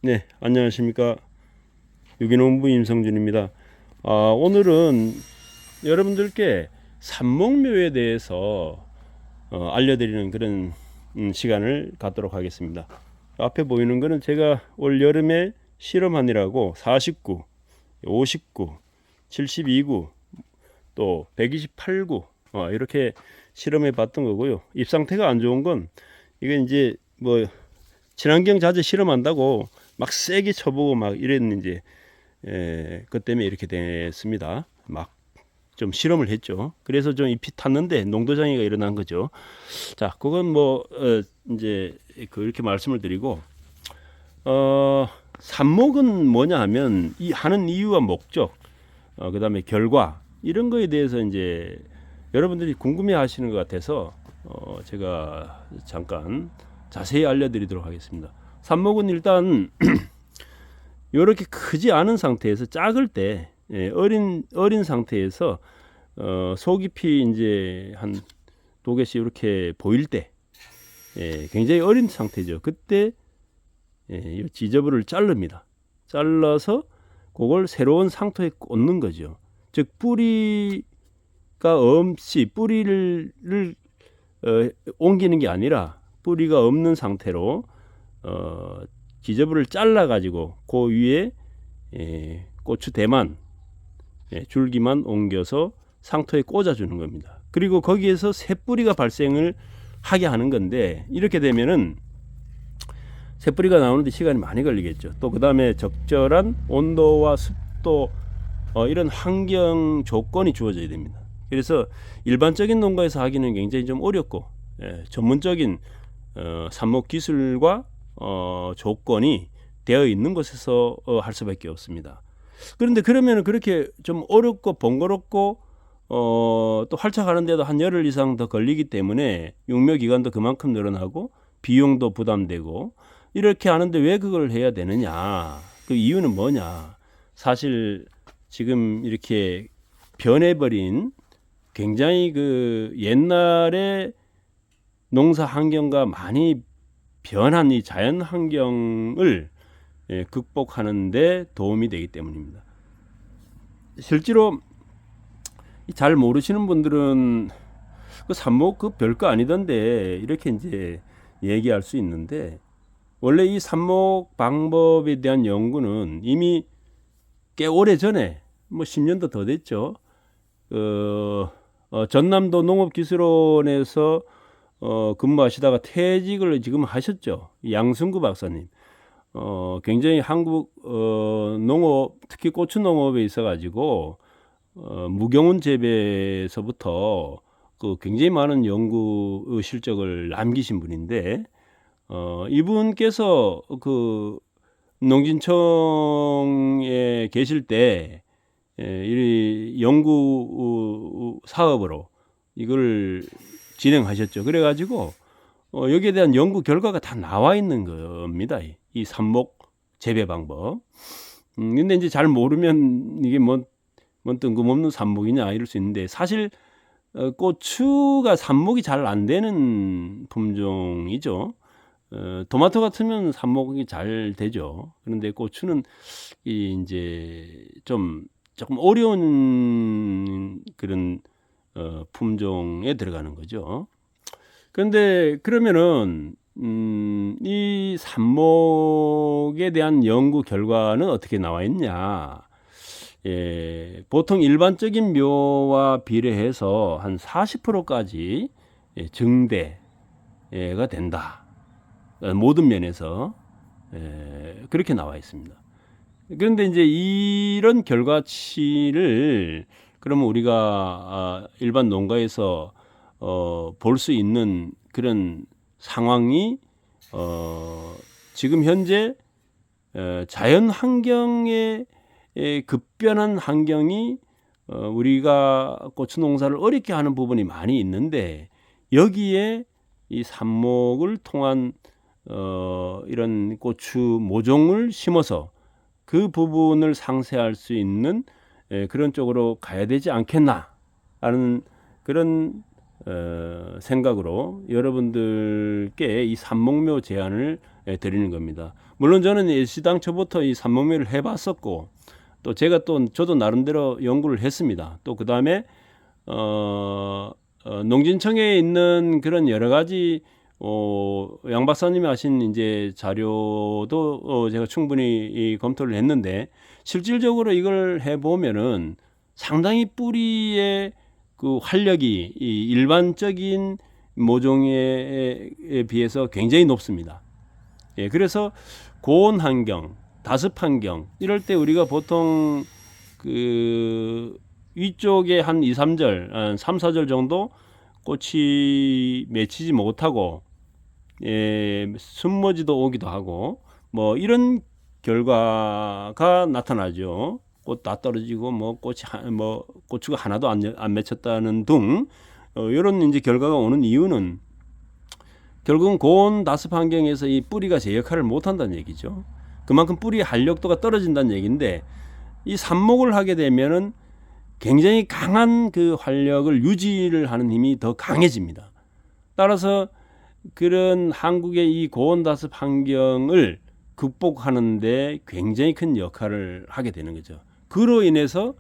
네, 안녕하십니까. 유기농부 임성준입니다. 오늘은 여러분들께 삽목묘에 대해서 알려드리는 그런 시간을 갖도록 하겠습니다. 앞에 보이는 거는 제가 올 여름에 실험하느라고 49, 59, 72구, 또 128구 이렇게 실험해 봤던 거고요. 잎 상태가 안 좋은 건 이게 이제 뭐 친환경 자재 실험한다고 막 세게 쳐보고 막 이랬는지 그것 때문에 이렇게 됐습니다. 막 좀 실험을 했죠. 그래서 좀 잎이 탔는데 농도장애가 일어난 거죠. 자, 그건 뭐 이제 그렇게 말씀을 드리고 삽목은 뭐냐 하면 이 하는 이유와 목적, 그다음에 결과 이런 거에 대해서 이제 여러분들이 궁금해하시는 것 같아서 제가 잠깐 자세히 알려드리도록 하겠습니다. 삽목은 일단 이렇게 크지 않은 상태에서 작을 때 어린 상태에서 속잎이 이제 한 두 개씩 이렇게 보일 때 굉장히 어린 상태죠. 그때 이 지저분을 자릅니다. 잘라서 그걸 새로운 상토에 꽂는 거죠. 즉 뿌리가 없이 뿌리를 옮기는 게 아니라 뿌리가 없는 상태로 지저분을 잘라 가지고 그 위에 고추 대만 줄기만 옮겨서 상토에 꽂아주는 겁니다. 그리고 거기에서 새 뿌리가 발생을 하게 하는 건데 이렇게 되면은 새 뿌리가 나오는데 시간이 많이 걸리겠죠. 또 그 다음에 적절한 온도와 습도 이런 환경 조건이 주어져야 됩니다. 그래서 일반적인 농가에서 하기는 굉장히 좀 어렵고 전문적인 삽목 기술과 조건이 되어 있는 곳에서 할 수밖에 없습니다. 그런데 그러면 그렇게 좀 어렵고 번거롭고 또 활착하는데도 한 열흘 이상 더 걸리기 때문에 육묘 기간도 그만큼 늘어나고 비용도 부담되고 이렇게 하는데 왜 그걸 해야 되느냐? 그 이유는 뭐냐? 사실 지금 이렇게 변해버린 굉장히 그 옛날에 농사 환경과 많이 변한 이 자연 환경을 극복하는데 도움이 되기 때문입니다. 실제로 잘 모르시는 분들은 그 삽목 그 별거 아니던데 이렇게 이제 얘기할 수 있는데 원래 이 삽목 방법에 대한 연구는 이미 꽤 오래 전에 뭐 10년도 더 됐죠. 전남도 농업기술원에서 근무하시다가 퇴직을 지금 하셨죠. 양승구 박사님. 굉장히 한국 농업 특히 고추 농업에 있어가지고 무경운 재배에서부터 그 굉장히 많은 연구 실적을 남기신 분인데 이분께서 그 농진청에 계실 때 이 연구 사업으로 이걸 진행하셨죠. 그래가지고 여기에 대한 연구 결과가 다 나와 있는 겁니다. 이 삽목 재배 방법. 근데 이제 잘 모르면 이게 뭔 뜬금없는 삽목이냐 이럴 수 있는데 사실 고추가 삽목이 잘 안 되는 품종이죠. 토마토 같으면 삽목이 잘 되죠. 그런데 고추는 이제 좀 조금 어려운 그런 품종에 들어가는 거죠. 그런데 그러면은 이 삽목에 대한 연구 결과는 어떻게 나와 있냐? 보통 일반적인 묘와 비례해서 한 40%까지 증대가 된다. 모든 면에서 그렇게 나와 있습니다. 그런데 이제 이런 결과치를 그러면 우리가 일반 농가에서 볼 수 있는 그런 상황이 지금 현재 자연 환경의 급변한 환경이 우리가 고추 농사를 어렵게 하는 부분이 많이 있는데 여기에 이 삽목을 통한 이런 고추 모종을 심어서 그 부분을 상쇄할 수 있는 그런 쪽으로 가야 되지 않겠나 하는 그런 생각으로 여러분들께 이 산목묘 제안을 드리는 겁니다. 물론 저는 시당초부터 이 산목묘를 해봤었고, 또 저도 나름대로 연구를 했습니다. 또 그 다음에 농진청에 있는 그런 여러 가지 양 박사님이 하신 이제 자료도 제가 충분히 검토를 했는데, 실질적으로 이걸 해보면은 상당히 뿌리의 그 활력이 이 일반적인 모종에 비해서 굉장히 높습니다. 예, 그래서 고온 환경, 다습 환경 이럴 때 우리가 보통 그 위쪽에 한 2, 3절, 한 3, 4절 정도 꽃이 맺히지 못하고 순머지도 오기도 하고 뭐 이런 결과가 나타나죠. 꽃 다 떨어지고 뭐 고추가 하나도 안 맺혔다는 등 이런 이제 결과가 오는 이유는 결국은 고온 다습 환경에서 이 뿌리가 제 역할을 못 한다는 얘기죠. 그만큼 뿌리의 활력도가 떨어진다는 얘기인데, 이 삽목을 하게 되면은 굉장히 강한 그 활력을 유지를 하는 힘이 더 강해집니다. 따라서 그런 한국의 이 고온 다습 환경을 극복하는데 굉장히 큰 역할을 하게 되는 거죠. 그로 인해서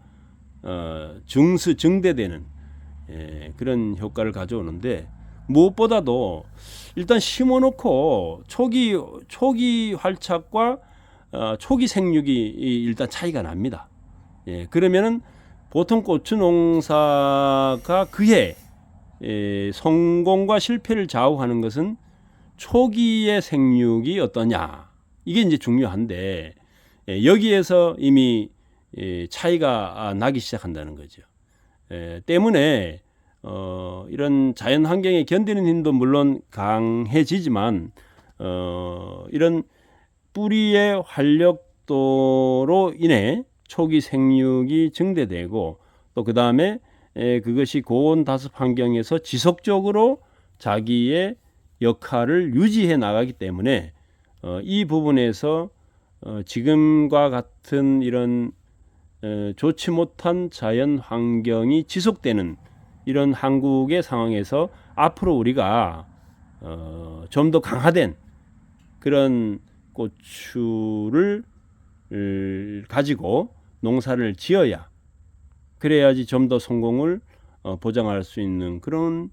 증대되는 그런 효과를 가져오는데, 무엇보다도 일단 심어놓고 초기 활착과 초기 생육이 일단 차이가 납니다. 그러면은 보통 고추 농사가 그해 성공과 실패를 좌우하는 것은 초기의 생육이 어떠냐, 이게 이제 중요한데, 여기에서 이미 차이가 나기 시작한다는 거죠. 때문에 이런 자연 환경에 견디는 힘도 물론 강해지지만 이런 뿌리의 활력도로 인해 초기 생육이 증대되고, 또 그 다음에 그것이 고온 다습 환경에서 지속적으로 자기의 역할을 유지해 나가기 때문에 이 부분에서 지금과 같은 이런 좋지 못한 자연 환경이 지속되는 이런 한국의 상황에서 앞으로 우리가 좀 더 강화된 그런 고추를 가지고 농사를 지어야, 그래야지 좀 더 성공을 보장할 수 있는 그런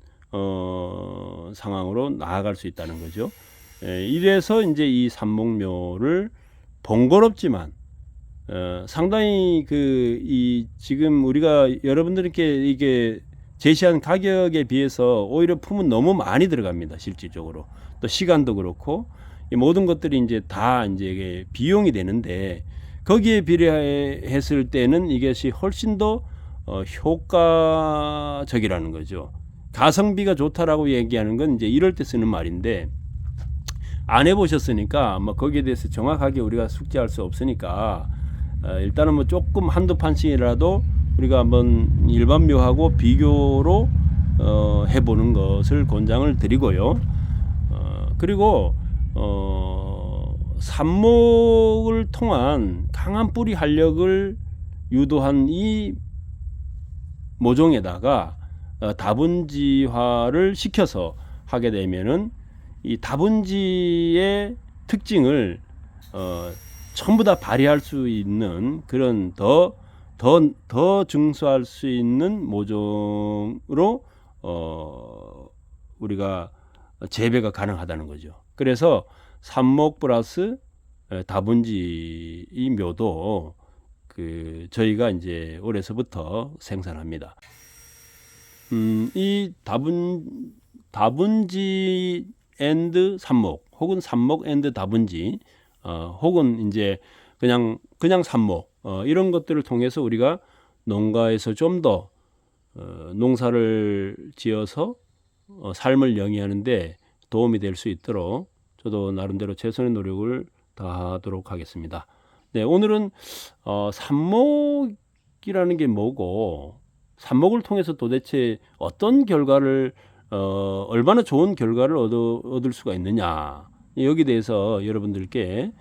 상황으로 나아갈 수 있다는 거죠. 이래서 이제 이 삽목묘를 번거롭지만 상당히 이 지금 우리가 여러분들께 이게 제시한 가격에 비해서 오히려 품은 너무 많이 들어갑니다. 실질적으로 또 시간도 그렇고 이 모든 것들이 이제 다 이제 비용이 되는데, 거기에 비례했을 때는 이것이 훨씬 더 효과적이라는 거죠. 가성비가 좋다라고 얘기하는 건 이제 이럴 때 쓰는 말인데, 안 해보셨으니까 뭐 거기에 대해서 정확하게 우리가 숙지할 수 없으니까 일단은 뭐 조금 한두 판씩이라도 우리가 한번 일반 묘하고 비교로 해보는 것을 권장을 드리고요. 그리고 삽목을 통한 강한 뿌리 활력을 유도한 이 모종에다가 다분지화를 시켜서 하게 되면은 이 다분지의 특징을 전부 다 발휘할 수 있는 그런 더 증수할 수 있는 모종으로 우리가 재배가 가능하다는 거죠. 그래서 삽목 플러스 다분지 이 묘도 저희가 이제 올해서부터 생산합니다. 이 다분지 앤드 삽목, 혹은 삽목 앤드 다분지, 혹은 이제 그냥 삽목, 이런 것들을 통해서 우리가 농가에서 좀 더 농사를 지어서 삶을 영위하는데 도움이 될 수 있도록 저도 나름대로 최선의 노력을 다하도록 하겠습니다. 네, 오늘은 삽목이라는 게 뭐고, 삽목을 통해서 도대체 어떤 결과를 얼마나 좋은 결과를 얻을 수가 있느냐, 여기 대해서 여러분들께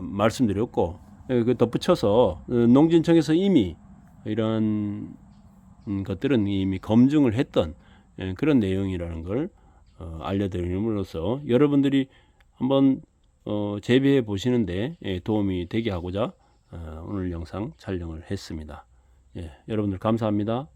말씀드렸고, 그 덧붙여서 농진청에서 이미 이런 것들은 이미 검증을 했던 그런 내용이라는 걸 알려드림으로써 여러분들이 한번 재배해 보시는데 도움이 되게 하고자 오늘 영상 촬영을 했습니다. 예, 여러분들 감사합니다.